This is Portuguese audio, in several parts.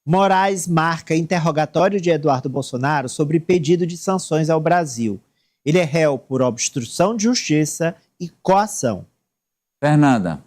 Moraes marca interrogatório de Eduardo Bolsonaro sobre pedido de sanções ao Brasil. Ele é réu por obstrução de justiça e coação. Fernanda.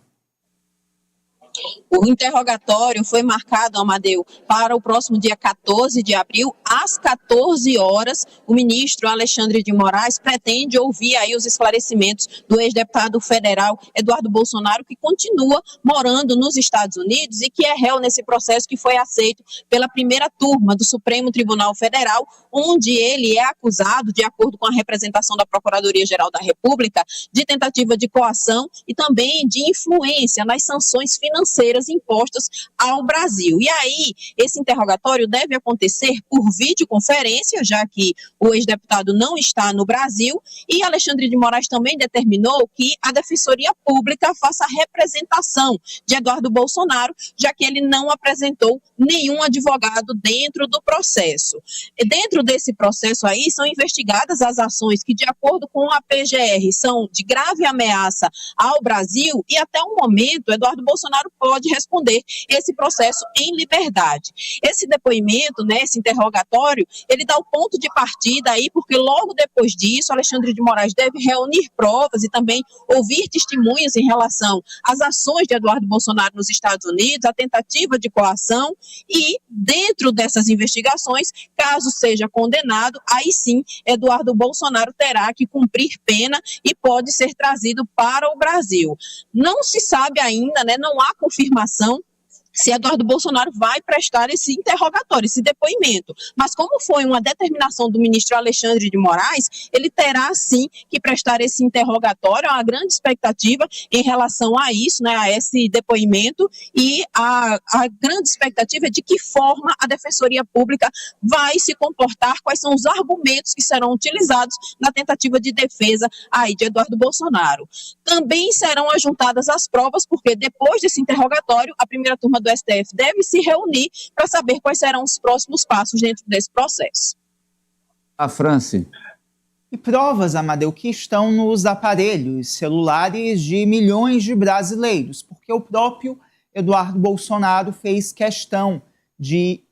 O interrogatório foi marcado, Amadeu, para o próximo dia 14 de abril, às 14 horas. O ministro Alexandre de Moraes pretende ouvir aí os esclarecimentos do ex-deputado federal Eduardo Bolsonaro, que continua morando nos Estados Unidos e que é réu nesse processo que foi aceito pela primeira turma do Supremo Tribunal Federal, onde ele é acusado, de acordo com a representação da Procuradoria-Geral da República, de tentativa de coação e também de influência nas sanções financeiras impostas ao Brasil. E aí, esse interrogatório deve acontecer por videoconferência, já que o ex-deputado não está no Brasil, e Alexandre de Moraes também determinou que a Defensoria Pública faça a representação de Eduardo Bolsonaro, já que ele não apresentou nenhum advogado dentro do processo. E dentro desse processo aí, são investigadas as ações que, de acordo com a PGR, são de grave ameaça ao Brasil, e até o momento, Eduardo Bolsonaro pode responder esse processo em liberdade. Esse depoimento, né, esse interrogatório, ele dá o ponto de partida aí, porque logo depois disso, Alexandre de Moraes deve reunir provas e também ouvir testemunhas em relação às ações de Eduardo Bolsonaro nos Estados Unidos, a tentativa de coação, e dentro dessas investigações, caso seja condenado, aí sim, Eduardo Bolsonaro terá que cumprir pena e pode ser trazido para o Brasil. Não se sabe ainda, né, não há confirmação se Eduardo Bolsonaro vai prestar esse interrogatório, esse depoimento. Mas como foi uma determinação do ministro Alexandre de Moraes, ele terá sim que prestar esse interrogatório. Há uma grande expectativa em relação a isso, né, a esse depoimento, e a grande expectativa é de que forma a Defensoria Pública vai se comportar, quais são os argumentos que serão utilizados na tentativa de defesa aí de Eduardo Bolsonaro. Também serão ajuntadas as provas, porque depois desse interrogatório, a primeira turma do STF deve se reunir para saber quais serão os próximos passos dentro desse processo. A Franci. E provas, Amadeu, que estão nos aparelhos celulares de milhões de brasileiros, porque o próprio Eduardo Bolsonaro fez questão de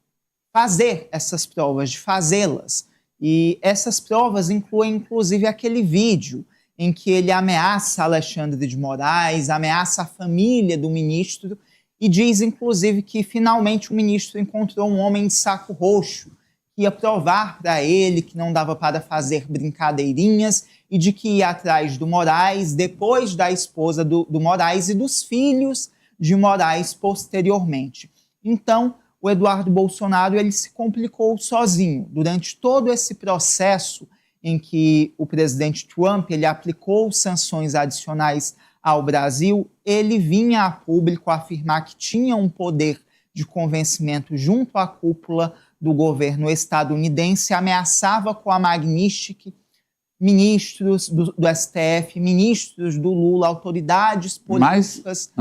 fazer essas provas, de fazê-las. E essas provas incluem, inclusive, aquele vídeo em que ele ameaça Alexandre de Moraes, ameaça a família do ministro, e diz, inclusive, que finalmente o ministro encontrou um homem de saco roxo que ia provar para ele que não dava para fazer brincadeirinhas e de que ia atrás do Moraes, depois da esposa do Moraes e dos filhos de Moraes posteriormente. Então, o Eduardo Bolsonaro ele se complicou sozinho. Durante todo esse processo em que o presidente Trump ele aplicou sanções adicionais ao Brasil, ele vinha a público afirmar que tinha um poder de convencimento junto à cúpula do governo estadunidense, ameaçava com a Magnitsky ministros do STF, ministros do Lula, autoridades políticas,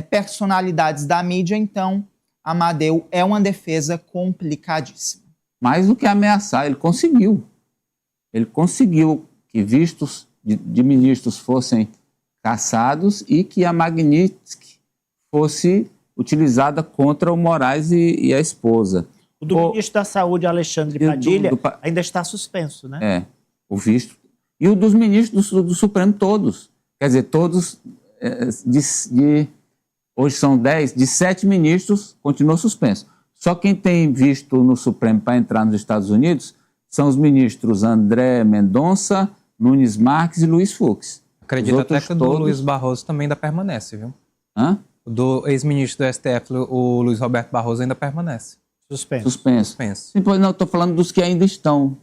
personalidades da mídia. Então, Amadeu, é uma defesa complicadíssima. Mais do que ameaçar, ele conseguiu. Ele conseguiu que vistos de ministros fossem caçados e que a Magnitsky fosse utilizada contra o Moraes e a esposa. O do ministro da Saúde, Alexandre Padilha, ainda está suspenso, né? É, o visto. E o dos ministros do Supremo todos. Quer dizer, todos, hoje são 10, de 7 ministros, continuou suspenso. Só quem tem visto no Supremo para entrar nos Estados Unidos são os ministros André Mendonça, Nunes Marques e Luiz Fux. Acredito até que o do Luiz Barroso também ainda permanece, viu? Hã? O do ex-ministro do STF, o Luiz Roberto Barroso, ainda permanece. Suspenso. Sim, pois não, estou falando dos que ainda estão.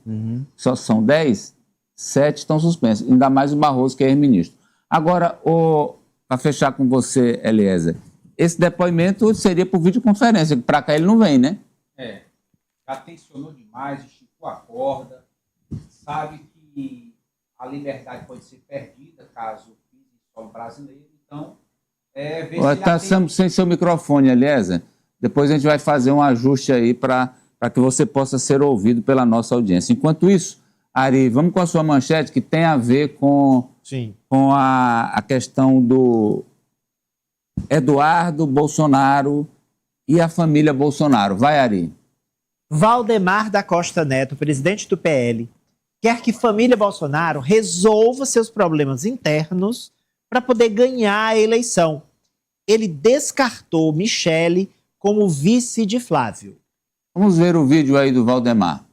Só são 10, 7 estão suspensos. Ainda mais o Barroso, que é ex-ministro. Agora, para fechar com você, Eliezer, esse depoimento seria por videoconferência, que para cá ele não vem, né? Já tensionou demais, esticou a corda, sabe que a liberdade pode ser perdida caso pise em solo brasileiro. Então, Está sem seu microfone, Eliezer. Depois a gente vai fazer um ajuste aí para que você possa ser ouvido pela nossa audiência. Enquanto isso, Ari, vamos com a sua manchete, que tem a ver com a questão do Eduardo Bolsonaro e a família Bolsonaro. Vai, Ari. Valdemar da Costa Neto, presidente do PL, quer que família Bolsonaro resolva seus problemas internos para poder ganhar a eleição. Ele descartou Michele como vice de Flávio. Vamos ver o vídeo aí do Valdemar.